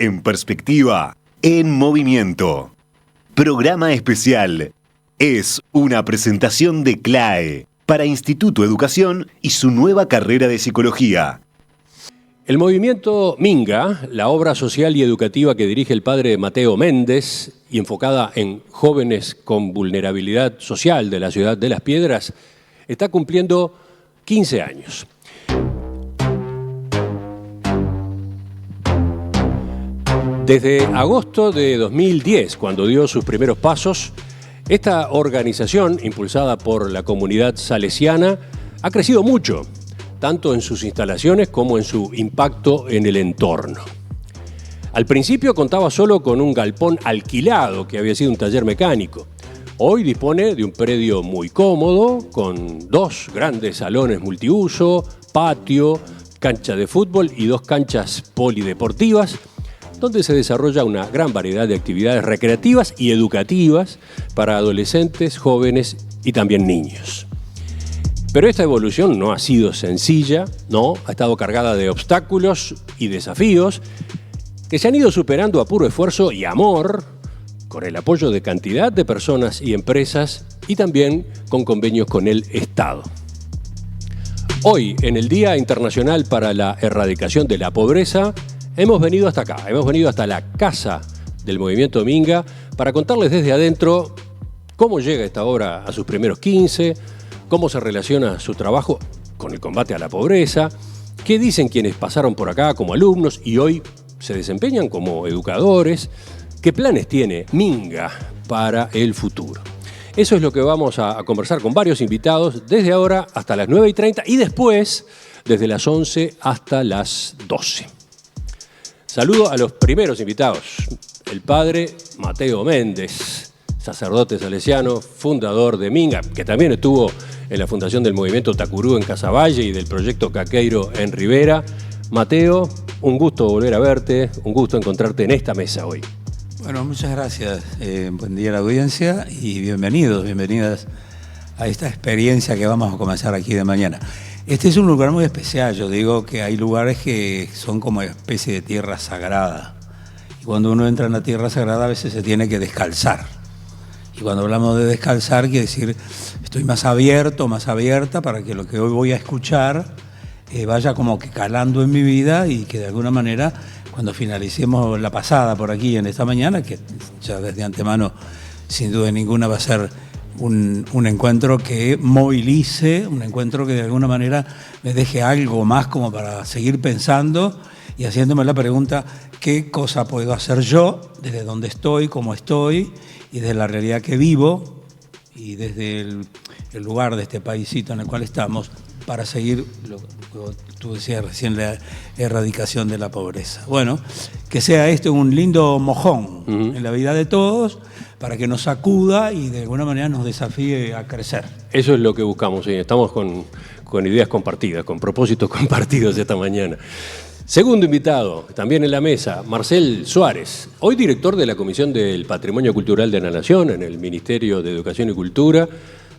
en perspectiva, en movimiento. Programa especial. Es una presentación de CLAE para Instituto Educación y su nueva carrera de psicología. El movimiento Minga, la obra social y educativa que dirige el padre Mateo Méndez y enfocada en jóvenes con vulnerabilidad social de la ciudad de Las Piedras, está cumpliendo 15 años. Desde agosto de 2010, cuando dio sus primeros pasos, esta organización, impulsada por la comunidad salesiana, ha crecido mucho, tanto en sus instalaciones como en su impacto en el entorno. Al principio contaba solo con un galpón alquilado, que había sido un taller mecánico. Hoy dispone de un predio muy cómodo, con 2 grandes salones multiuso, patio, cancha de fútbol y 2 canchas polideportivas, donde se desarrolla una gran variedad de actividades recreativas y educativas para adolescentes, jóvenes y también niños. Pero esta evolución no ha sido sencilla, no, ha estado cargada de obstáculos y desafíos que se han ido superando a puro esfuerzo y amor, con el apoyo de cantidad de personas y empresas y también con convenios con el Estado. Hoy, en el Día Internacional para la Erradicación de la Pobreza, hemos venido hasta acá, hemos venido hasta la casa del movimiento Minga para contarles desde adentro cómo llega esta obra a sus primeros 15, cómo se relaciona su trabajo con el combate a la pobreza, qué dicen quienes pasaron por acá como alumnos y hoy se desempeñan como educadores, qué planes tiene Minga para el futuro. Eso es lo que vamos a conversar con varios invitados desde ahora hasta las 9:30 y después desde las 11 hasta las 12. Saludo a los primeros invitados, el padre Mateo Méndez, sacerdote salesiano, fundador de Minga, que también estuvo en la fundación del movimiento Tacurú en Casaballe y del proyecto Caqueiro en Rivera. Mateo, un gusto volver a verte, un gusto encontrarte en esta mesa hoy. Bueno, muchas gracias. Buen día a la audiencia y bienvenidas a esta experiencia que vamos a comenzar aquí de mañana. Este es un lugar muy especial. Yo digo que hay lugares que son como especie de tierra sagrada. Y cuando uno entra en la tierra sagrada a veces se tiene que descalzar. Y cuando hablamos de descalzar quiere decir estoy más abierto, más abierta para que lo que hoy voy a escuchar vaya como que calando en mi vida y que de alguna manera cuando finalicemos la pasada por aquí en esta mañana, que ya desde antemano sin duda ninguna va a ser un encuentro que movilice, un encuentro que de alguna manera me deje algo más como para seguir pensando y haciéndome la pregunta, ¿qué cosa puedo hacer yo desde donde estoy, cómo estoy y desde la realidad que vivo y desde el lugar de este paísito en el cual estamos para seguir, lo que tú decías recién, la erradicación de la pobreza? Bueno, que sea este un lindo mojón en la vida de todos, para que nos sacuda y de alguna manera nos desafíe a crecer. Eso es lo que buscamos, sí. Estamos con ideas compartidas, con propósitos compartidos esta mañana. Segundo invitado, también en la mesa, Marcel Suárez, hoy director de la Comisión del Patrimonio Cultural de la Nación en el Ministerio de Educación y Cultura,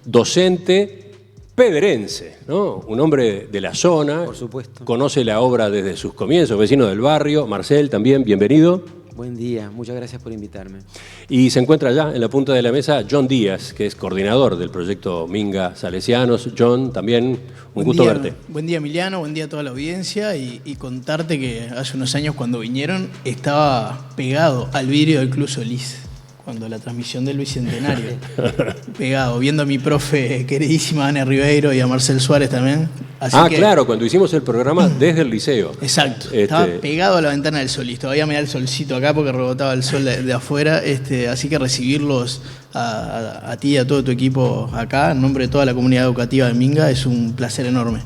docente pedrense, ¿no? Un hombre de la zona. Por supuesto. Conoce la obra desde sus comienzos, vecino del barrio. Marcel, también, bienvenido. Buen día, muchas gracias por invitarme. Y se encuentra ya en la punta de la mesa John Díaz, que es coordinador del proyecto Minga Salesianos. John, también un gusto verte. Buen día, Emiliano, buen día a toda la audiencia y contarte que hace unos años cuando vinieron estaba pegado al vidrio del Club Solís, cuando la transmisión del Bicentenario. Pegado, viendo a mi profe queridísima Ana Ribeiro y a Marcel Suárez también. Así que, claro, cuando hicimos el programa desde el liceo. Exacto, estaba pegado a la ventana del Solís. Todavía me da el solcito acá porque rebotaba el sol de afuera. Así que recibirlos a ti y a todo tu equipo acá, en nombre de toda la comunidad educativa de Minga, es un placer enorme.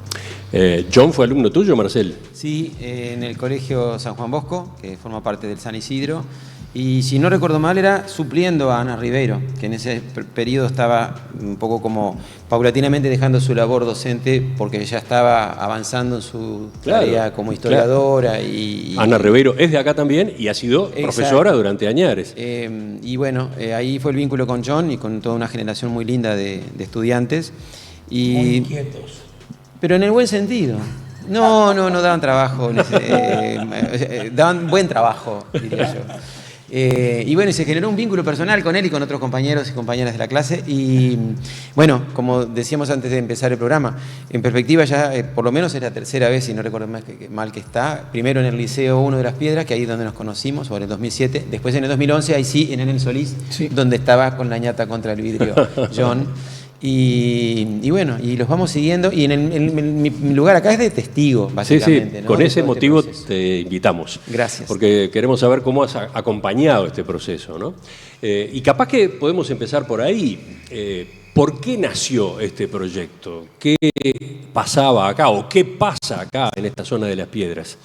John, ¿fue alumno tuyo, Marcel? Sí, en el Colegio San Juan Bosco, que forma parte del San Isidro. Y si no recuerdo mal, era supliendo a Ana Ribeiro, que en ese periodo estaba un poco como paulatinamente dejando su labor docente porque ya estaba avanzando en su tarea como historiadora. Claro. Y Ana Ribeiro es de acá también y ha sido profesora durante años. Y bueno, ahí fue el vínculo con John y con toda una generación muy linda de estudiantes. Muy inquietos. Pero en el buen sentido. No daban trabajo, daban buen trabajo, diría yo. Y bueno, y se generó un vínculo personal con él y con otros compañeros y compañeras de la clase. Y bueno, como decíamos antes de empezar el programa, en perspectiva ya por lo menos es la tercera vez, si no recuerdo mal que está. Primero en el Liceo 1 de Las Piedras, que ahí es donde nos conocimos, sobre el 2007. Después en el 2011, ahí sí, en el Solís, sí, donde estaba con la ñata contra el vidrio John. Y bueno, y los vamos siguiendo. Y mi lugar acá es de testigo, básicamente. Sí, ¿no? Con ese motivo te invitamos. Gracias. Porque queremos saber cómo has acompañado este proceso, ¿no? Y capaz que podemos empezar por ahí. ¿Por qué nació este proyecto? ¿Qué pasaba acá o qué pasa acá en esta zona de Las Piedras?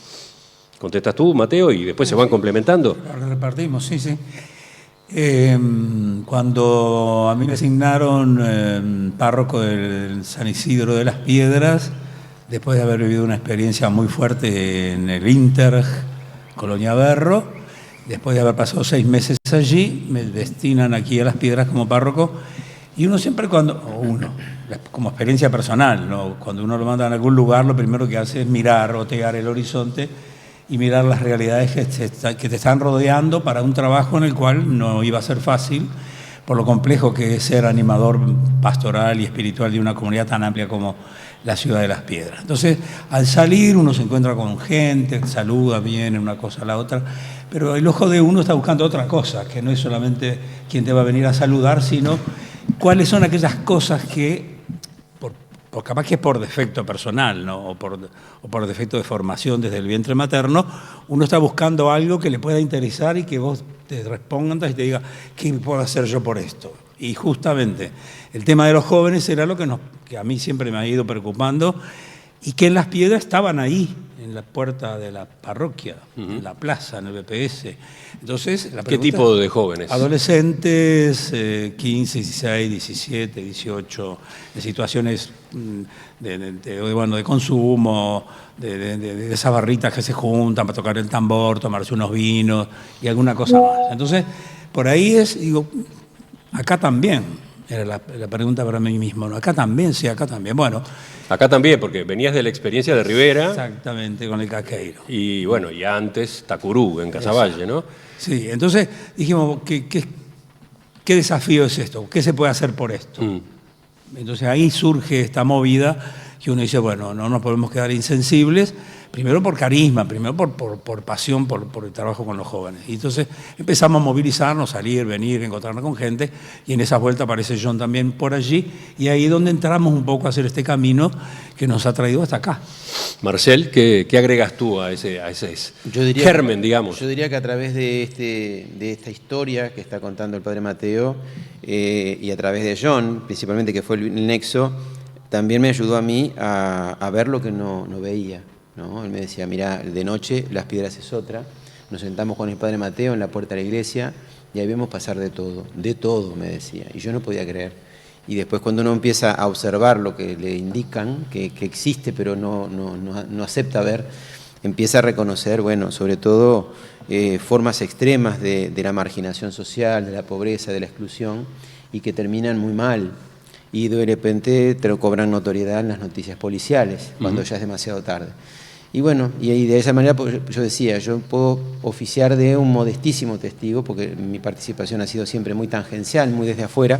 Contestas tú, Mateo, y después se van complementando. Ahora repartimos, sí. Cuando a mí me asignaron párroco del San Isidro de Las Piedras, después de haber vivido una experiencia muy fuerte en el Inter Colonia Berro, después de haber pasado 6 meses allí, me destinan aquí a Las Piedras como párroco. Y uno siempre como experiencia personal, ¿no? Cuando uno lo manda a algún lugar, lo primero que hace es mirar, otear el horizonte y mirar las realidades que te están rodeando para un trabajo en el cual no iba a ser fácil, por lo complejo que es ser animador pastoral y espiritual de una comunidad tan amplia como la ciudad de Las Piedras. Entonces, al salir uno se encuentra con gente, saluda, viene una cosa a la otra, pero el ojo de uno está buscando otra cosa, que no es solamente quien te va a venir a saludar, sino cuáles son aquellas cosas que, capaz que es por defecto personal, ¿no? o por defecto de formación desde el vientre materno, uno está buscando algo que le pueda interesar y que vos te respondas y te diga, ¿qué puedo hacer yo por esto? Y justamente el tema de los jóvenes era lo que a mí siempre me ha ido preocupando y que en Las Piedras estaban ahí, en la puerta de la parroquia, en la plaza, en el BPS. Entonces, ¿qué tipo de jóvenes? Adolescentes, 15, 16, 17, 18, de situaciones de consumo, de esas barritas que se juntan para tocar el tambor, tomarse unos vinos y alguna cosa más. Entonces, por ahí digo, acá también. Era la pregunta para mí mismo, ¿no? Acá también, sí, acá también. Bueno. Acá también, porque venías de la experiencia de Rivera. Exactamente, con el Caqueiro. Y bueno, y antes Tacurú, en Casaballe, ¿no? Sí, entonces dijimos, ¿qué desafío es esto? ¿Qué se puede hacer por esto? Entonces ahí surge esta movida que uno dice, bueno, no nos podemos quedar insensibles, primero por carisma, primero por pasión, por el trabajo con los jóvenes. Y entonces empezamos a movilizarnos, salir, venir, encontrarnos con gente, y en esa vuelta aparece John también por allí, y ahí es donde entramos un poco a hacer este camino que nos ha traído hasta acá. Marcel, ¿qué agregas tú a ese germen, digamos? Yo diría que a través de esta historia que está contando el padre Mateo, y a través de John, principalmente, que fue el nexo, también me ayudó a mí a ver lo que no veía, ¿no? Él me decía, mira, de noche Las Piedras es otra. Nos sentamos con el padre Mateo en la puerta de la iglesia y ahí vemos pasar de todo, me decía. Y yo no podía creer. Y después cuando uno empieza a observar lo que le indican, que existe pero no acepta ver, empieza a reconocer, bueno, sobre todo formas extremas de la marginación social, de la pobreza, de la exclusión, y que terminan muy mal. Y de repente te lo cobran notoriedad en las noticias policiales, cuando ya es demasiado tarde. Y bueno, y de esa manera yo decía, yo puedo oficiar de un modestísimo testigo, porque mi participación ha sido siempre muy tangencial, muy desde afuera,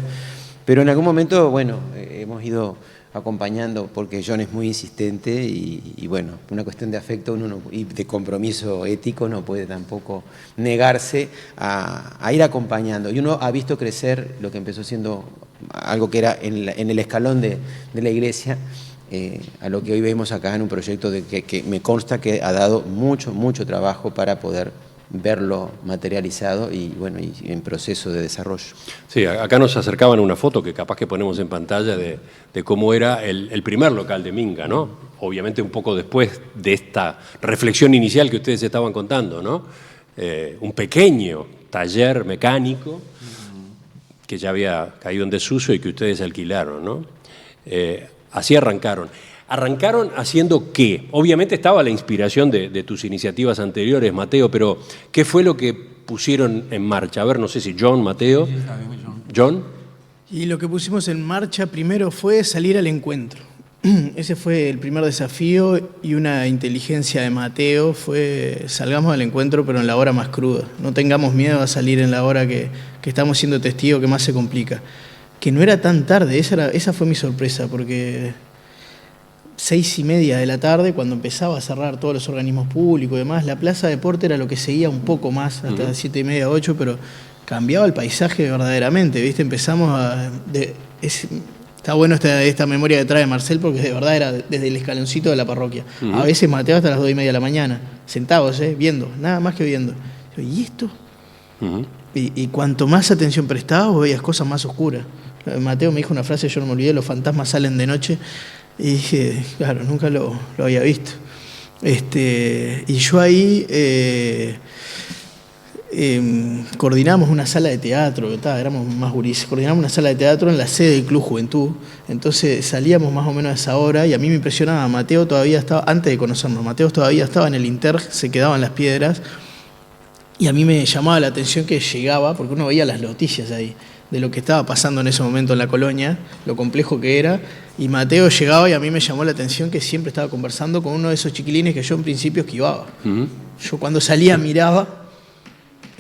pero en algún momento, bueno, hemos ido acompañando, porque John es muy insistente y bueno, una cuestión de afecto y de compromiso ético no puede tampoco negarse a ir acompañando. Y uno ha visto crecer lo que empezó siendo algo que era en el escalón de la iglesia, a lo que hoy vemos acá en un proyecto que me consta que ha dado mucho trabajo para poder verlo materializado y bueno, y en proceso de desarrollo. Sí, acá nos acercaban una foto que capaz que ponemos en pantalla de cómo era el primer local de Minga, ¿no? Obviamente un poco después de esta reflexión inicial que ustedes estaban contando, ¿no? Un pequeño taller mecánico que ya había caído en desuso y que ustedes alquilaron, ¿no? Así arrancaron. ¿Arrancaron haciendo qué? Obviamente estaba la inspiración de tus iniciativas anteriores, Mateo, pero ¿qué fue lo que pusieron en marcha? A ver, no sé si John, Mateo. Sí, está bien, John. Y lo que pusimos en marcha primero fue salir al encuentro. Ese fue el primer desafío, y una inteligencia de Mateo fue: salgamos al encuentro pero en la hora más cruda. No tengamos miedo a salir en la hora que estamos siendo testigos, que más se complica. Que no era tan tarde, esa fue mi sorpresa, porque 6:30 de la tarde, cuando empezaba a cerrar todos los organismos públicos y demás, la plaza de deporte era lo que seguía un poco más, hasta las 7:30, 8, pero cambiaba el paisaje verdaderamente, ¿viste? Empezamos a... Está bueno esta memoria que trae Marcel, porque de verdad era desde el escaloncito de la parroquia. A veces Mateo hasta las 2:30 de la mañana, sentados, viendo, nada más que viendo. ¿Y esto? Y cuanto más atención prestabas, veías cosas más oscuras. Mateo me dijo una frase, yo no me olvidé: los fantasmas salen de noche. Y dije, claro, nunca lo había visto. Y yo ahí coordinamos una sala de teatro, éramos más gurises, coordinamos una sala de teatro en la sede del Club Juventud. Entonces salíamos más o menos a esa hora, y a mí me impresionaba, Mateo todavía estaba, antes de conocernos, Mateo todavía estaba en el Inter, se quedaba en Las Piedras, y a mí me llamaba la atención que llegaba, porque uno veía las noticias ahí, de lo que estaba pasando en ese momento en la colonia, lo complejo que era, y Mateo llegaba, y a mí me llamó la atención que siempre estaba conversando con uno de esos chiquilines que yo en principio esquivaba. Yo cuando salía miraba,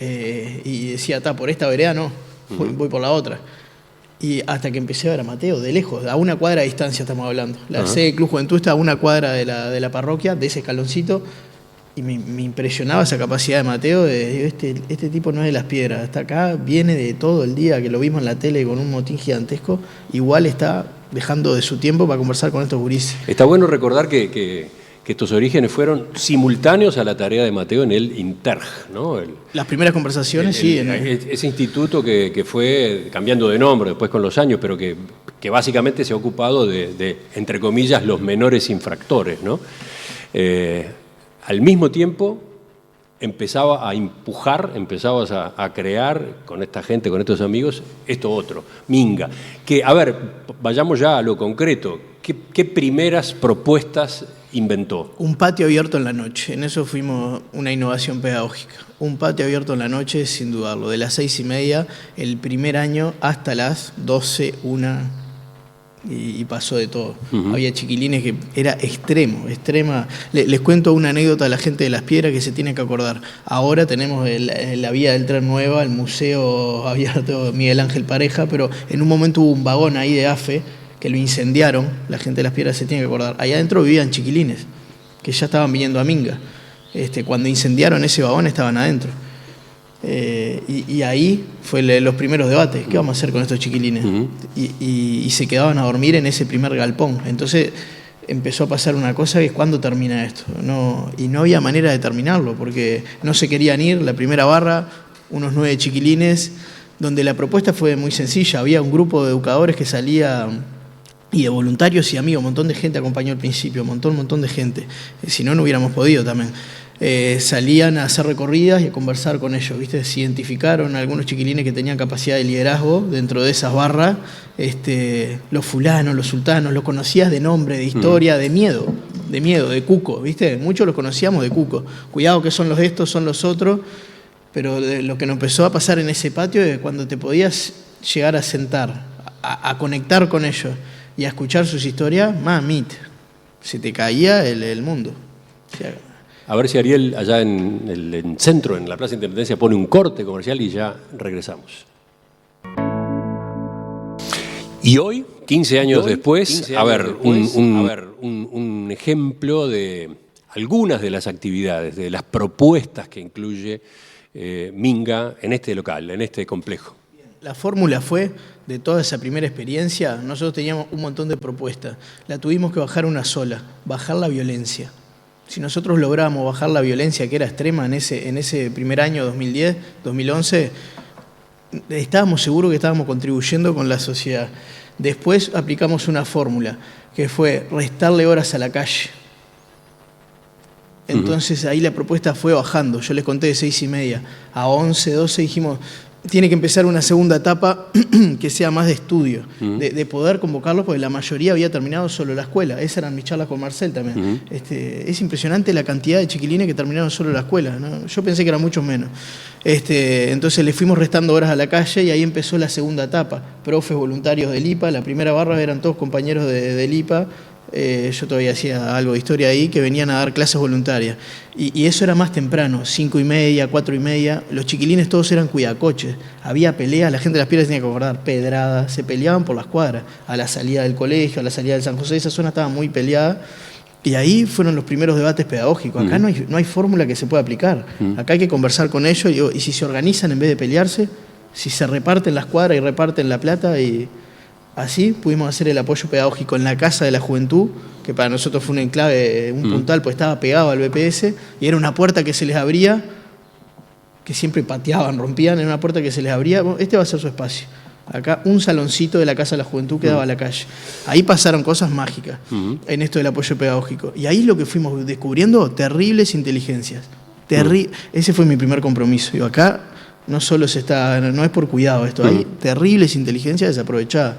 y decía, por esta vereda no, voy por la otra. Y hasta que empecé a ver a Mateo de lejos, a una cuadra de distancia estamos hablando. La sede del Club Juventud está a una cuadra de la parroquia, de ese escaloncito, y me impresionaba esa capacidad de Mateo de este tipo no es de Las Piedras, está acá, viene de todo el día, que lo vimos en la tele con un motín gigantesco, igual está dejando de su tiempo para conversar con estos gurises. Está bueno recordar que estos orígenes fueron simultáneos a la tarea de Mateo en el Interg, ¿no? Las primeras conversaciones, sí. Ese instituto que fue cambiando de nombre después con los años, pero que básicamente se ha ocupado de, entre comillas, los menores infractores, ¿no? Al mismo tiempo empezabas a crear con esta gente, con estos amigos, esto otro, Minga. Que, a ver, vayamos ya a lo concreto. ¿Qué primeras propuestas inventó? Un patio abierto en la noche. En eso fuimos una innovación pedagógica. Un patio abierto en la noche, sin dudarlo. De las 6:30 el primer año hasta las 12, 1, y pasó de todo. Había chiquilines que era extrema. Les cuento una anécdota a la gente de Las Piedras que se tiene que acordar. Ahora tenemos la vía del tren nueva, el museo abierto Miguel Ángel Pareja, pero en un momento hubo un vagón ahí de AFE que lo incendiaron. La gente de Las Piedras se tiene que acordar. Allá adentro vivían chiquilines que ya estaban viniendo a Minga. Cuando incendiaron ese vagón estaban adentro. Y ahí fue los primeros debates. ¿Qué vamos a hacer con estos chiquilines? Y se quedaban a dormir en ese primer galpón. Entonces empezó a pasar una cosa, que es: ¿cuándo termina esto? Y no había manera de terminarlo, porque no se querían ir. La primera barra, unos 9 chiquilines, donde la propuesta fue muy sencilla. Había un grupo de educadores que salía, y de voluntarios y amigos, un montón de gente acompañó al principio, un montón de gente. Si no, no hubiéramos podido también. Salían a hacer recorridas y a conversar con ellos, ¿viste? Se identificaron algunos chiquilines que tenían capacidad de liderazgo dentro de esas barras. Los fulanos, los sultanos, los conocías de nombre, de historia, de miedo, de cuco, ¿viste? Muchos los conocíamos de cuco. Cuidado que son los estos, son los otros. Pero lo que nos empezó a pasar en ese patio es cuando te podías llegar a sentar, a conectar con ellos y a escuchar sus historias, mamita, se te caía el mundo. O sea, a ver si Ariel, allá en el centro, en la Plaza Independencia, pone un corte comercial y ya regresamos. Y hoy, 15 años después, un ejemplo de algunas de las actividades, de las propuestas que incluye Minga en este local, en este complejo. La fórmula fue, de toda esa primera experiencia, nosotros teníamos un montón de propuestas. La tuvimos que bajar una sola: bajar la violencia. Si nosotros lográbamos bajar la violencia, que era extrema en ese primer año, 2010, 2011, estábamos seguros que estábamos contribuyendo con la sociedad. Después aplicamos una fórmula, que fue restarle horas a la calle. Entonces ahí la propuesta fue bajando. Yo les conté de 6:30 a 11, 12, dijimos: tiene que empezar una segunda etapa que sea más de estudio, de poder convocarlos, porque la mayoría había terminado solo la escuela. Esas eran mis charlas con Marcel también. Es impresionante la cantidad de chiquilines que terminaron solo la escuela, ¿no? Yo pensé que eran muchos menos. Entonces le fuimos restando horas a la calle, y ahí empezó la segunda etapa. Profes voluntarios del IPA, la primera barra eran todos compañeros del IPA, yo todavía hacía algo de historia ahí, que venían a dar clases voluntarias. Y eso era más temprano, 5:30, 4:30. Los chiquilines todos eran cuidacoches. Había peleas, la gente de las Piedras tenía que acordar, pedradas, se peleaban por las cuadras. A la salida del colegio, a la salida del San José, esa zona estaba muy peleada. Y ahí fueron los primeros debates pedagógicos. Acá no hay fórmula que se pueda aplicar. Acá hay que conversar con ellos y si se organizan en vez de pelearse, si se reparten las cuadras y reparten la plata, y así pudimos hacer el apoyo pedagógico en la Casa de la Juventud, que para nosotros fue un enclave, un puntal, pues estaba pegado al BPS y era una puerta que se les abría, que siempre pateaban, rompían, era una puerta que se les abría. Bueno, este va a ser su espacio. Acá un saloncito de la Casa de la Juventud que daba a la calle. Ahí pasaron cosas mágicas en esto del apoyo pedagógico. Y ahí lo que fuimos descubriendo, terribles inteligencias. Ese fue mi primer compromiso. Digo, acá no solo no es por cuidado esto, hay terribles inteligencias desaprovechadas.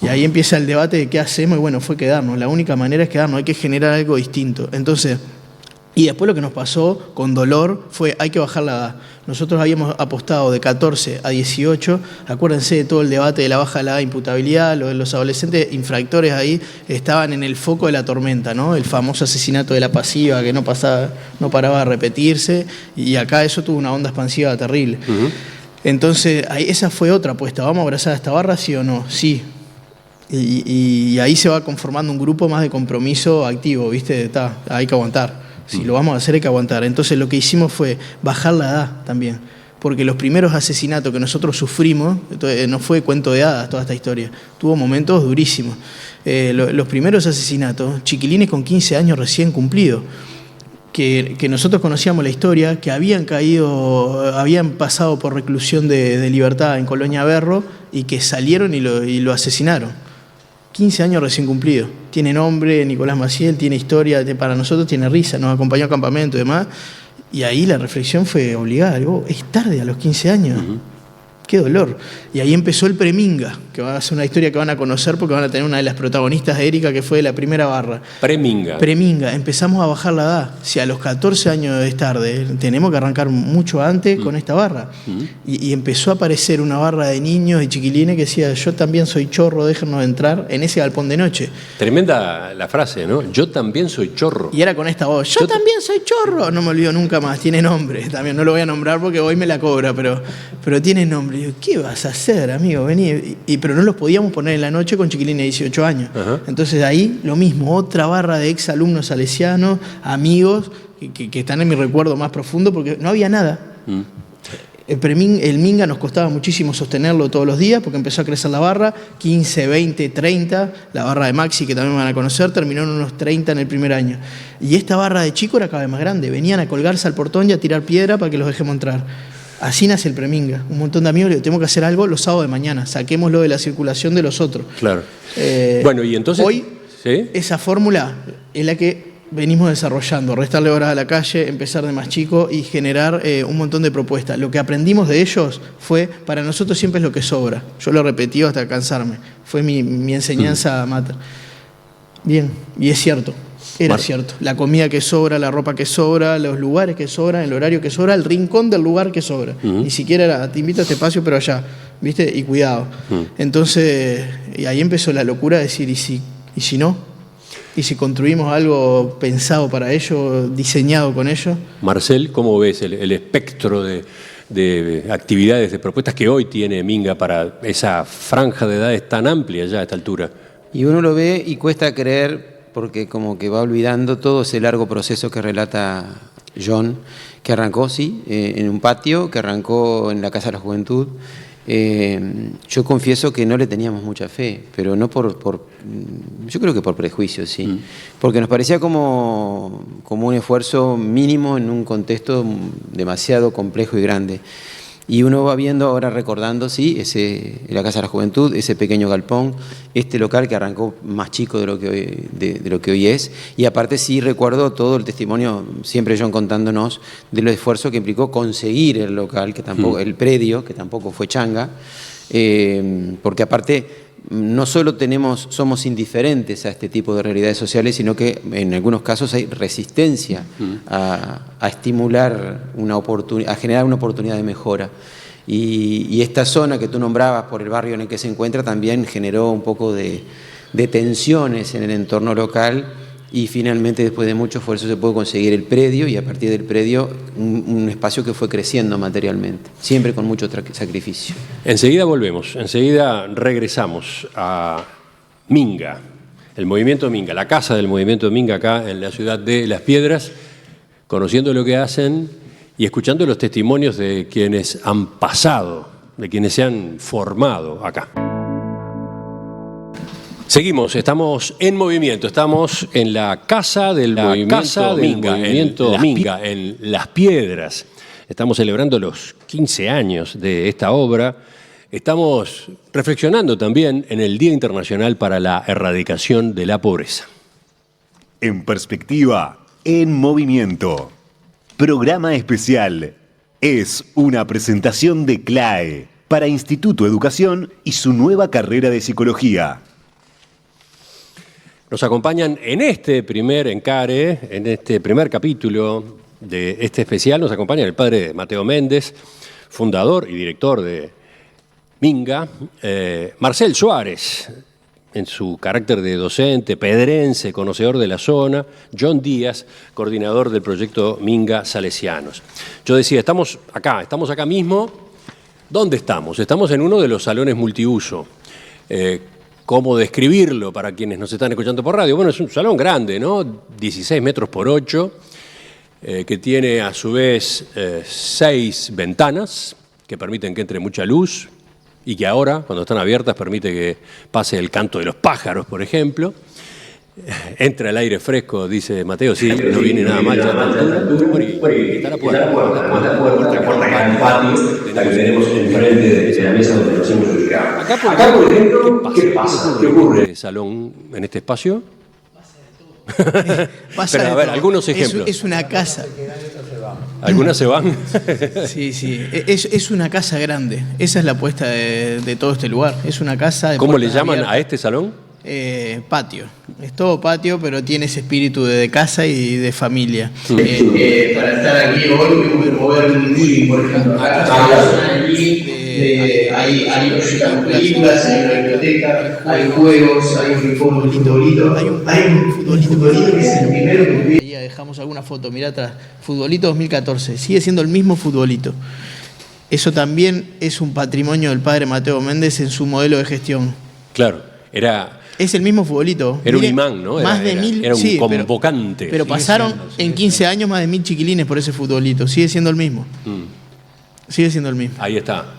Y ahí empieza el debate de qué hacemos, y bueno, fue quedarnos. La única manera es quedarnos, hay que generar algo distinto. Entonces, y después lo que nos pasó con dolor fue, hay que bajar la edad. Nosotros habíamos apostado de 14 a 18, acuérdense de todo el debate de la baja de la edad de imputabilidad, los adolescentes infractores ahí estaban en el foco de la tormenta, ¿no? El famoso asesinato de la pasiva que no paraba de repetirse, y acá eso tuvo una onda expansiva terrible. Entonces, esa fue otra apuesta, ¿vamos a abrazar a esta barra, sí o no? Sí. Y ahí se va conformando un grupo más de compromiso activo, ¿viste? Hay que aguantar. Si lo vamos a hacer hay que aguantar. Entonces lo que hicimos fue bajar la edad también. Porque los primeros asesinatos que nosotros sufrimos, no fue cuento de hadas toda esta historia, tuvo momentos durísimos. Los primeros asesinatos, chiquilines con 15 años recién cumplidos, que nosotros conocíamos la historia, que habían pasado por reclusión de libertad en Colonia Berro y que salieron y lo asesinaron. 15 años recién cumplidos. Tiene nombre, Nicolás Maciel, tiene historia, para nosotros tiene risa, nos acompañó a campamento y demás. Y ahí la reflexión fue obligada. Digo, es tarde a los 15 años. Qué dolor. Y ahí empezó el Preminga, que va a ser una historia que van a conocer porque van a tener una de las protagonistas, Erika, que fue de la primera barra. Preminga. Empezamos a bajar la edad. Si a los 14 años es tarde, tenemos que arrancar mucho antes con esta barra. Y empezó a aparecer una barra de niños y chiquilines que decía, yo también soy chorro, déjennos entrar en ese galpón de noche. Tremenda la frase, ¿no? Yo también soy chorro. Y era con esta voz, yo también soy chorro. No me olvido nunca más, tiene nombre. También no lo voy a nombrar porque hoy me la cobra, pero tiene nombre. Digo, ¿qué vas a hacer, amigo? Vení. Pero no los podíamos poner en la noche con chiquilines de 18 años. Entonces ahí lo mismo, otra barra de exalumnos salesianos, amigos, que están en mi recuerdo más profundo porque no había nada. El Minga nos costaba muchísimo sostenerlo todos los días porque empezó a crecer la barra, 15, 20, 30, la barra de Maxi que también van a conocer, terminó en unos 30 en el primer año. Y esta barra de chico era cada vez más grande, venían a colgarse al portón y a tirar piedra para que los dejemos entrar. Así nace el Preminga. Un montón de amigos le digo, tenemos que hacer algo los sábados de mañana, saquémoslo de la circulación de los otros. Claro. Bueno, y entonces... Hoy, esa fórmula es la que venimos desarrollando, restarle horas a la calle, empezar de más chico y generar un montón de propuestas. Lo que aprendimos de ellos fue, para nosotros siempre es lo que sobra. Yo lo he repetido hasta cansarme. Fue mi enseñanza mater. Bien, y es cierto. Era cierto. La comida que sobra, la ropa que sobra, los lugares que sobran, el horario que sobra, el rincón del lugar que sobra. Ni siquiera era, te invito a este espacio, pero allá, ¿viste? Y cuidado. Entonces, y ahí empezó la locura de decir, ¿y si no? ¿Y si construimos algo pensado para ello, diseñado con ello? Marcel, ¿cómo ves el espectro de actividades, de propuestas que hoy tiene Minga para esa franja de edades tan amplia ya a esta altura? Y uno lo ve y cuesta creer, porque como que va olvidando todo ese largo proceso que relata John, que arrancó, sí, en un patio, que arrancó en la Casa de la Juventud. Yo confieso que no le teníamos mucha fe, pero no yo creo que por prejuicio, sí. Porque nos parecía como un esfuerzo mínimo en un contexto demasiado complejo y grande. Y uno va viendo ahora, recordando, sí, la Casa de la Juventud, ese pequeño galpón, este local que arrancó más chico de lo que hoy es. Y aparte sí recuerdo todo el testimonio, siempre John contándonos, de los esfuerzos que implicó conseguir el local, que tampoco, el predio, que tampoco fue changa, porque aparte no solo somos indiferentes a este tipo de realidades sociales, sino que en algunos casos hay resistencia a estimular a generar una oportunidad de mejora. Y esta zona que tú nombrabas por el barrio en el que se encuentra también generó un poco de de tensiones en el entorno local y finalmente después de mucho esfuerzo se pudo conseguir el predio y a partir del predio un espacio que fue creciendo materialmente, siempre con mucho sacrificio. Enseguida volvemos, enseguida regresamos a Minga, el movimiento Minga, la casa del movimiento Minga acá en la ciudad de Las Piedras, conociendo lo que hacen y escuchando los testimonios de quienes han pasado, de quienes se han formado acá. Seguimos, estamos en movimiento, estamos en la casa del movimiento Minga, en Las Piedras. Estamos celebrando los 15 años de esta obra. Estamos reflexionando también en el Día Internacional para la Erradicación de la Pobreza. En perspectiva, en movimiento. Programa especial. Es una presentación de CLAE para Instituto Educación y su nueva carrera de psicología. Nos acompañan en este primer encare, en este primer capítulo de este especial, nos acompaña el padre Mateo Méndez, fundador y director de Minga, Marcel Suárez, en su carácter de docente, pedrense, conocedor de la zona, John Díaz, coordinador del proyecto Minga Salesianos. Yo decía, estamos acá mismo. ¿Dónde estamos? Estamos en uno de los salones multiuso. ¿Cómo describirlo para quienes nos están escuchando por radio? Bueno, es un salón grande, ¿no? 16 metros por 8, que tiene a su vez 6 ventanas que permiten que entre mucha luz y que ahora, cuando están abiertas, permite que pase el canto de los pájaros, por ejemplo. Entra el aire fresco, dice Mateo, sí, no viene nada mal ya a esta altura. Está la puerta del patio, la que tenemos enfrente de la mesa donde nos hemos ubicado. Acá, por ejemplo, ¿qué pasa? ¿Qué ocurre en este salón, en este espacio? Pero a ver, algunos ejemplos. Es una casa. ¿Algunas se van? Sí. Es una casa grande. Esa es la apuesta de todo este lugar. Es una casa de ¿Cómo le puertas llaman abiertas. a este salón? Patio. Es todo patio, pero tiene ese espíritu de casa y de familia. Para estar aquí hoy tengo que mover un living, por ejemplo. Acá en la zona del living hay proyectan películas, hay una biblioteca, hay juegos, hay un futbolito. Hay un futbolito que es el primero que vi. Ahí dejamos alguna foto, mirá atrás. Futbolito 2014. Sigue siendo el mismo futbolito. Eso también es un patrimonio del padre Mateo Méndez en su modelo de gestión. Claro, es el mismo futbolito. Era un Miren, imán, ¿no? Más de 1000. Era un sí, convocante. Pero pasaron en 15 años más de 1000 chiquilines por ese futbolito. Sigue siendo el mismo. Sigue siendo el mismo. Ahí está.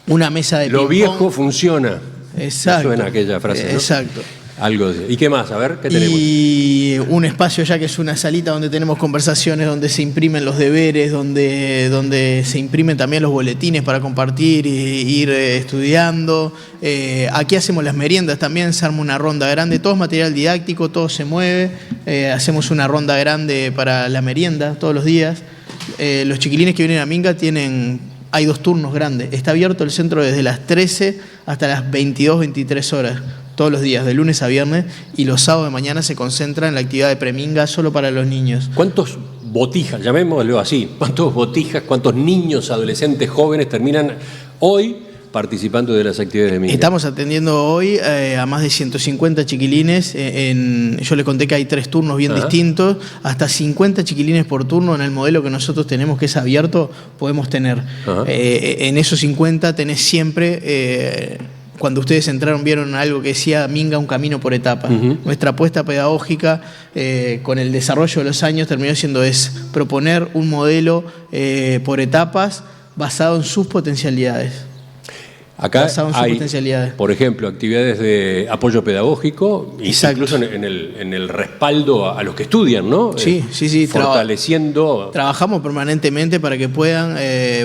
Una mesa de Lo ping-pong. viejo funciona. Exacto. Suena aquella frase, ¿no? Exacto. Algo ¿Y qué más? A ver, ¿qué tenemos? Y un espacio ya que es una salita donde tenemos conversaciones, donde se imprimen los deberes, donde se imprimen también los boletines para compartir e ir estudiando. Aquí hacemos las meriendas también, se arma una ronda grande, todo es material didáctico, todo se mueve. Hacemos una ronda grande para la merienda todos los días. Los chiquilines que vienen a Minga hay 2 turnos grandes. Está abierto el centro desde las 13 hasta las 22, 23 horas. Todos los días, de lunes a viernes, y los sábados de mañana se concentra en la actividad de preminga solo para los niños. ¿Cuántos botijas, llamémoslo así, cuántos niños, adolescentes, jóvenes terminan hoy participando de las actividades de Minga? Estamos atendiendo hoy a más de 150 chiquilines. Yo les conté que hay 3 turnos bien distintos. Hasta 50 chiquilines por turno en el modelo que nosotros tenemos, que es abierto, podemos tener. En esos 50 tenés siempre... Cuando ustedes entraron vieron algo que decía Minga, un camino por etapas. Nuestra apuesta pedagógica con el desarrollo de los años terminó siendo proponer un modelo por etapas basado en sus potencialidades. Acá hay, potencialidades. Por ejemplo, actividades de apoyo pedagógico, incluso en el respaldo a los que estudian, ¿no? Sí. Fortaleciendo. Trabajamos permanentemente para que puedan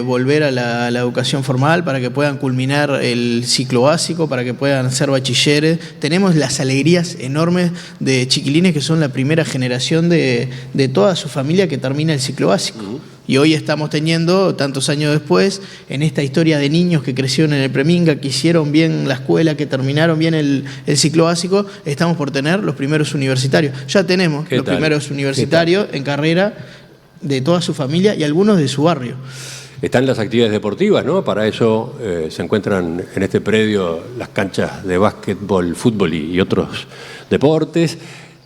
volver a la educación formal, para que puedan culminar el ciclo básico, para que puedan ser bachilleres. Tenemos las alegrías enormes de chiquilines que son la primera generación de toda su familia que termina el ciclo básico. Y hoy estamos teniendo, tantos años después, en esta historia de niños que crecieron en el preminga, que hicieron bien la escuela, que terminaron bien el ciclo básico, estamos por tener los primeros universitarios. Ya tenemos los primeros universitarios en carrera de toda su familia y algunos de su barrio. Están las actividades deportivas, ¿no? Para eso se encuentran en este predio las canchas de básquetbol, fútbol y otros deportes,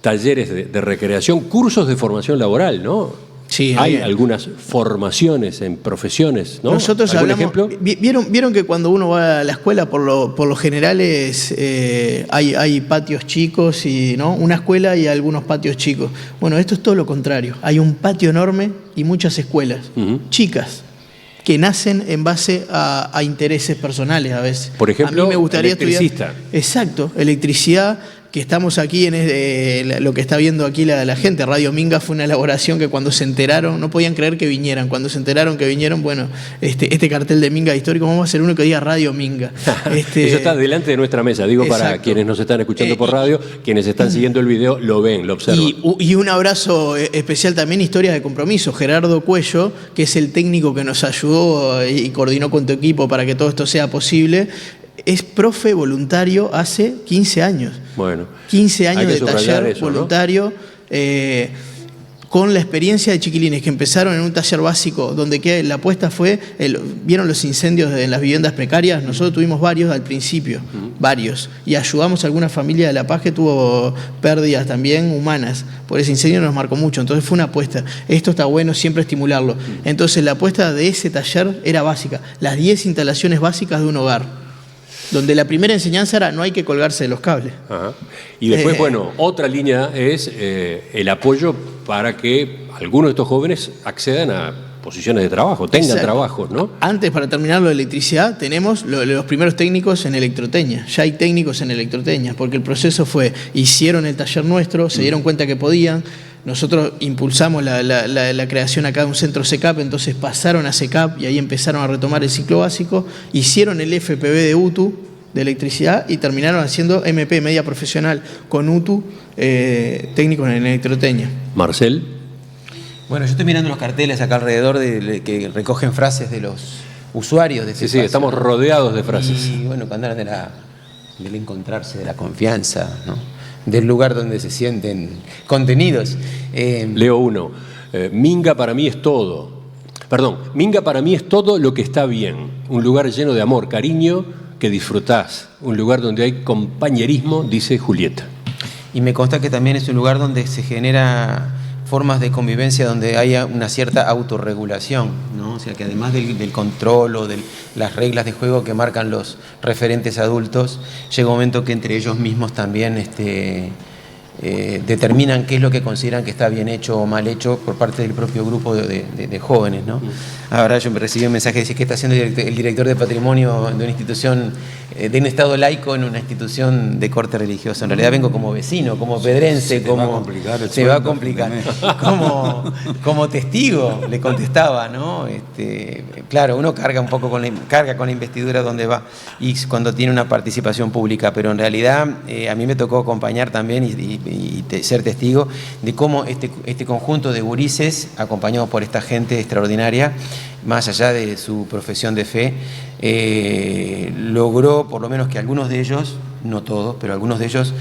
talleres de recreación, cursos de formación laboral, ¿no? Sí, hay algunas formaciones en profesiones, ¿no? Nosotros ¿Algún hablamos, ejemplo? ¿Vieron que cuando uno va a la escuela, por lo general hay patios chicos, ¿no? Una escuela y algunos patios chicos. Bueno, esto es todo lo contrario. Hay un patio enorme y muchas escuelas chicas que nacen en base a intereses personales a veces. Por ejemplo, a mí me gustaría electricista. Exacto, electricidad. Que estamos aquí en lo que está viendo aquí la gente. Radio Minga fue una elaboración que cuando se enteraron, no podían creer que vinieran. Cuando se enteraron que vinieron, bueno, este cartel de Minga histórico, vamos a ser uno que diga Radio Minga. Eso está delante de nuestra mesa, digo, para Exacto. quienes nos están escuchando por radio, quienes están siguiendo el video, lo ven, lo observan. Y un abrazo especial también, Historias de Compromiso. Gerardo Cuello, que es el técnico que nos ayudó y coordinó con tu equipo para que todo esto sea posible. Es profe voluntario hace 15 años. Bueno, 15 años de taller eso, voluntario, ¿no? Con la experiencia de chiquilines que empezaron en un taller básico donde la apuesta fue, ¿vieron los incendios en las viviendas precarias? Nosotros tuvimos varios al principio, varios, y ayudamos a alguna familia de La Paz que tuvo pérdidas también humanas. Por ese incendio nos marcó mucho, entonces fue una apuesta. Esto está bueno, siempre estimularlo. Entonces la apuesta de ese taller era básica, las 10 instalaciones básicas de un hogar. Donde la primera enseñanza era no hay que colgarse de los cables. Ajá. Y después, bueno, otra línea es el apoyo para que algunos de estos jóvenes accedan a posiciones de trabajo, tengan trabajos, ¿no? Antes, para terminar lo de electricidad, tenemos los primeros técnicos en electroteña. Ya hay técnicos en electroteña, porque el proceso fue, hicieron el taller nuestro, se dieron cuenta que podían. Nosotros impulsamos la creación acá de un centro CECAP, entonces pasaron a CECAP y ahí empezaron a retomar el ciclo básico, hicieron el FPV de UTU, de electricidad, y terminaron haciendo MP, media profesional, con UTU, técnicos en electroteña. Marcel. Bueno, yo estoy mirando los carteles acá alrededor que recogen frases de los usuarios de este Sí, estamos rodeados de frases. Y bueno, cuando hablan del encontrarse, de la confianza, ¿no? Del lugar donde se sienten contenidos. Leo uno. Minga para mí es todo. Perdón, Minga para mí es todo lo que está bien. Un lugar lleno de amor, cariño, que disfrutás. Un lugar donde hay compañerismo, dice Julieta. Y me consta que también es un lugar donde se genera formas de convivencia donde haya una cierta autorregulación, ¿no? O sea, que además del control o de las reglas de juego que marcan los referentes adultos, llega un momento que entre ellos mismos también determinan qué es lo que consideran que está bien hecho o mal hecho por parte del propio grupo de jóvenes, ¿no? Ahora yo me recibí un mensaje que dice que está haciendo el director de patrimonio de una institución, de un estado laico en una institución de corte religioso. En realidad vengo como vecino, como pedrense, se va a complicar, como testigo, le contestaba, ¿no? Claro, uno carga un poco con la investidura donde va y cuando tiene una participación pública, pero en realidad a mí me tocó acompañar también y ser testigo de cómo este conjunto de gurises, acompañados por esta gente extraordinaria, más allá de su profesión de fe, logró por lo menos que algunos de ellos, no todos, pero algunos de ellos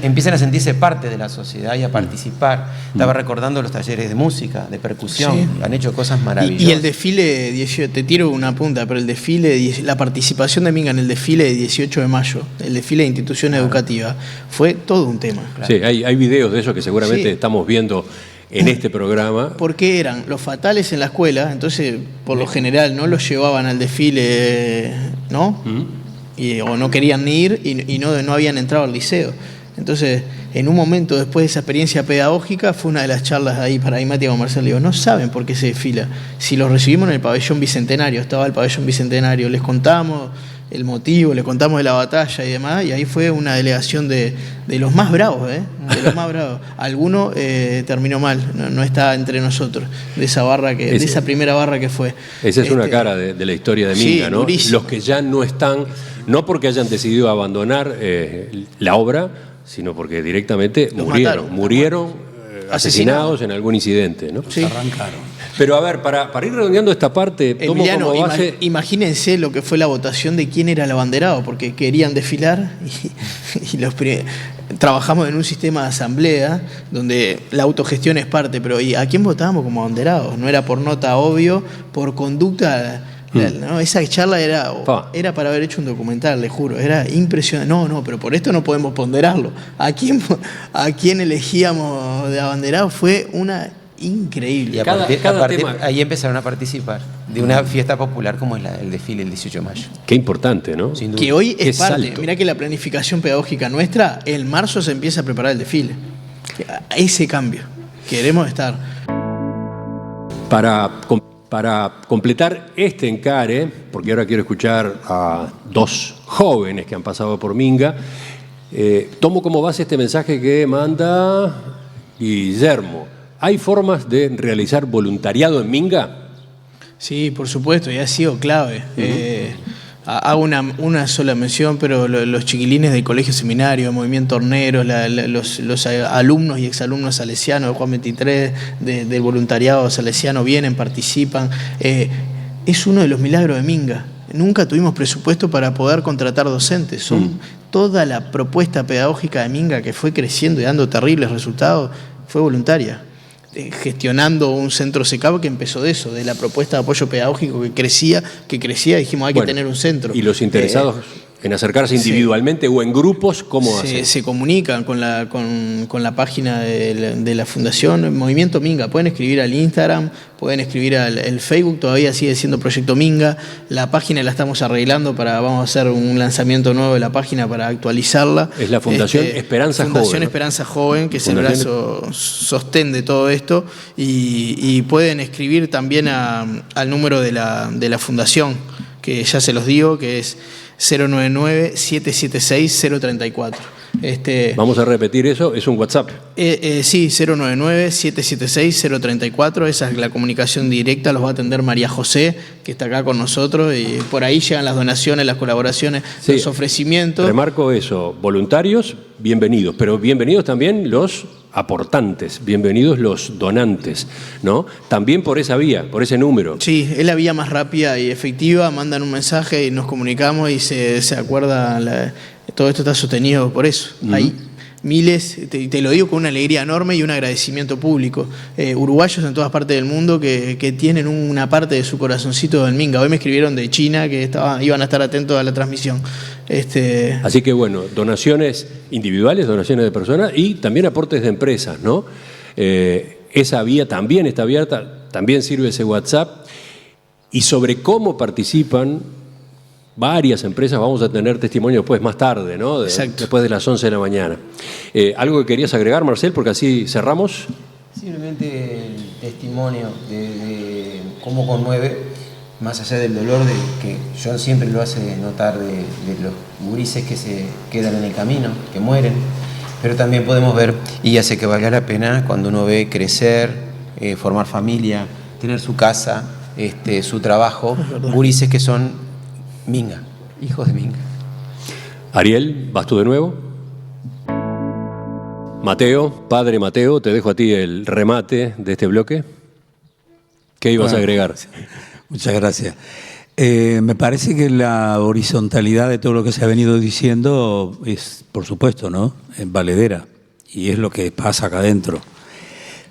empiezan a sentirse parte de la sociedad y a participar. Estaba recordando los talleres de música, de percusión, sí. Han hecho cosas maravillosas. Y el desfile, te tiro una punta, pero el desfile, la participación de Minga en el desfile de 18 de mayo, el desfile de institución educativa, fue todo un tema. Claro. Sí, hay videos de eso que seguramente estamos viendo en este programa. Porque eran los fatales en la escuela, entonces por lo general no los llevaban al desfile, ¿no? O no querían ni ir y no habían entrado al liceo. Entonces, en un momento después de esa experiencia pedagógica, fue una de las charlas ahí paradigmáticas con Marcelo. Digo, no saben por qué se desfila. Si los recibimos en el pabellón bicentenario, estaba el pabellón bicentenario, les contamos el motivo, les contamos de la batalla y demás, y ahí fue una delegación de los más bravos, de los más bravos. Alguno terminó mal, no está entre nosotros, de esa primera barra que fue. Esa es una cara de la historia de Minga, sí, ¿no? Durísimo. Los que ya no están, no porque hayan decidido abandonar la obra, sino porque directamente murieron asesinados en algún incidente, ¿no? Sí. Arrancaron. Pero a ver, para ir redondeando esta parte, tomo Emiliano, como base... imagínense lo que fue la votación de quién era el abanderado, porque querían desfilar y trabajamos en un sistema de asamblea donde la autogestión es parte, pero ¿y a quién votábamos como abanderados? No era por nota, obvio, por conducta. ¿No? Esa charla era para haber hecho un documental, le juro, era impresionante. No, pero por esto no podemos ponderarlo. ¿A quién elegíamos de abanderado? Fue una increíble. Y a partir ahí empezaron a participar de una fiesta popular como es el desfile el 18 de mayo. Qué importante, ¿no? Sin duda. Que hoy es parte. Salto. Mirá que la planificación pedagógica nuestra, en marzo se empieza a preparar el desfile. Ese cambio. Queremos estar. Para completar este encare, porque ahora quiero escuchar a dos jóvenes que han pasado por Minga, tomo como base este mensaje que manda Guillermo. ¿Hay formas de realizar voluntariado en Minga? Sí, por supuesto, y ha sido clave. Hago una sola mención, pero los chiquilines del Colegio Seminario, Movimiento Horneros, los alumnos y exalumnos salesianos de Juan 23, del voluntariado salesiano, vienen, participan. Es uno de los milagros de Minga. Nunca tuvimos presupuesto para poder contratar docentes. Toda la propuesta pedagógica de Minga, que fue creciendo y dando terribles resultados, fue voluntaria. Gestionando un centro SECAP que empezó de eso, de la propuesta de apoyo pedagógico que crecía, dijimos hay que tener un centro. ¿Y los interesados en acercarse individualmente o en grupos, cómo hacen? Se comunican con la página de la Fundación Movimiento Minga. Pueden escribir al Instagram, pueden escribir al Facebook, todavía sigue siendo Proyecto Minga. La página la estamos arreglando, vamos a hacer un lanzamiento nuevo de la página para actualizarla. Es la Fundación Esperanza Joven. Fundación Esperanza Joven, que es el brazo sostén de todo esto. Y pueden escribir también al número de la Fundación, que ya se los digo, que es 099-776-034. Vamos a repetir eso, es un WhatsApp. Sí, 099-776-034, esa es la comunicación directa, los va a atender María José, que está acá con nosotros, y por ahí llegan las donaciones, las colaboraciones, los ofrecimientos. Remarco eso, voluntarios, bienvenidos, pero bienvenidos también los aportantes, bienvenidos los donantes, ¿no? También por esa vía, por ese número. Sí, es la vía más rápida y efectiva, mandan un mensaje y nos comunicamos y se acuerda, todo esto está sostenido por eso. Hay miles, te lo digo con una alegría enorme y un agradecimiento público. Uruguayos en todas partes del mundo que tienen una parte de su corazoncito en Minga. Hoy me escribieron de China que iban a estar atentos a la transmisión. Así que bueno, donaciones individuales, donaciones de personas y también aportes de empresas, ¿no? Esa vía también está abierta, también sirve ese WhatsApp. Y sobre cómo participan varias empresas, vamos a tener testimonio después, más tarde, ¿no? Después de las 11 de la mañana. ¿Algo que querías agregar, Marcel? Porque así cerramos. Simplemente el testimonio de cómo conmueve, más allá del dolor que John siempre lo hace notar de los gurises que se quedan en el camino, que mueren, pero también podemos ver, y hace que valga la pena, cuando uno ve crecer, formar familia, tener su casa, su trabajo, gurises que son Minga, hijos de Minga. Ariel, ¿vas tú de nuevo? Mateo, padre Mateo, te dejo a ti el remate de este bloque. ¿Qué ibas a agregar? Muchas gracias. Me parece que la horizontalidad de todo lo que se ha venido diciendo es, por supuesto, ¿no?, valedera, y es lo que pasa acá adentro.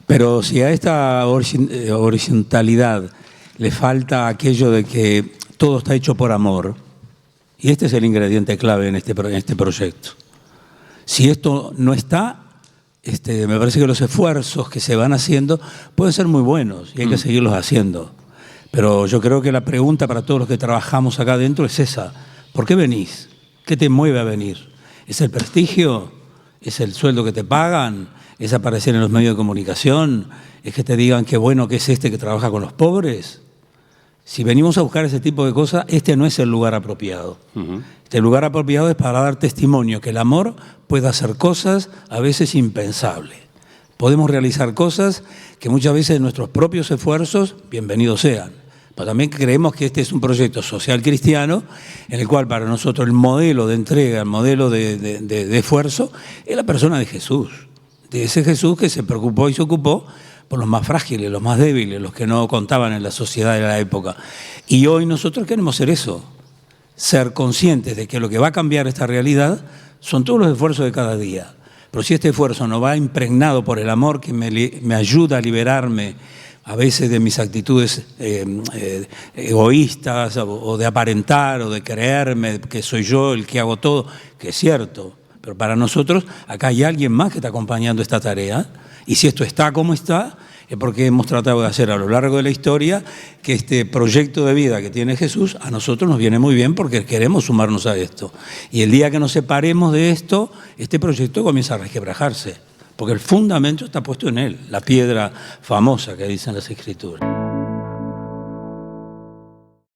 Pero si a esta horizontalidad le falta aquello de que todo está hecho por amor, y este es el ingrediente clave en este proyecto. Si esto no está, me parece que los esfuerzos que se van haciendo pueden ser muy buenos y hay que seguirlos haciendo. Pero yo creo que la pregunta para todos los que trabajamos acá adentro es esa: ¿por qué venís? ¿Qué te mueve a venir? ¿Es el prestigio? ¿Es el sueldo que te pagan? ¿Es aparecer en los medios de comunicación? ¿Es que te digan qué bueno que es que trabaja con los pobres? Si venimos a buscar ese tipo de cosas, este no es el lugar apropiado. Este lugar apropiado es para dar testimonio que el amor puede hacer cosas a veces impensables. Podemos realizar cosas que muchas veces nuestros propios esfuerzos, bienvenidos sean. Pero también creemos que este es un proyecto social cristiano en el cual para nosotros el modelo de entrega, el modelo de esfuerzo es la persona de Jesús. De ese Jesús que se preocupó y se ocupó por los más frágiles, los más débiles, los que no contaban en la sociedad de la época. Y hoy nosotros queremos ser eso, ser conscientes de que lo que va a cambiar esta realidad son todos los esfuerzos de cada día. Pero si este esfuerzo no va impregnado por el amor que me ayuda a liberarme a veces de mis actitudes egoístas o de aparentar o de creerme que soy yo el que hago todo, que es cierto, pero para nosotros acá hay alguien más que está acompañando esta tarea, y si esto está como está, es porque hemos tratado de hacer a lo largo de la historia que este proyecto de vida que tiene Jesús a nosotros nos viene muy bien porque queremos sumarnos a esto. Y el día que nos separemos de esto, este proyecto comienza a resquebrajarse, porque el fundamento está puesto en él, la piedra famosa que dicen las Escrituras.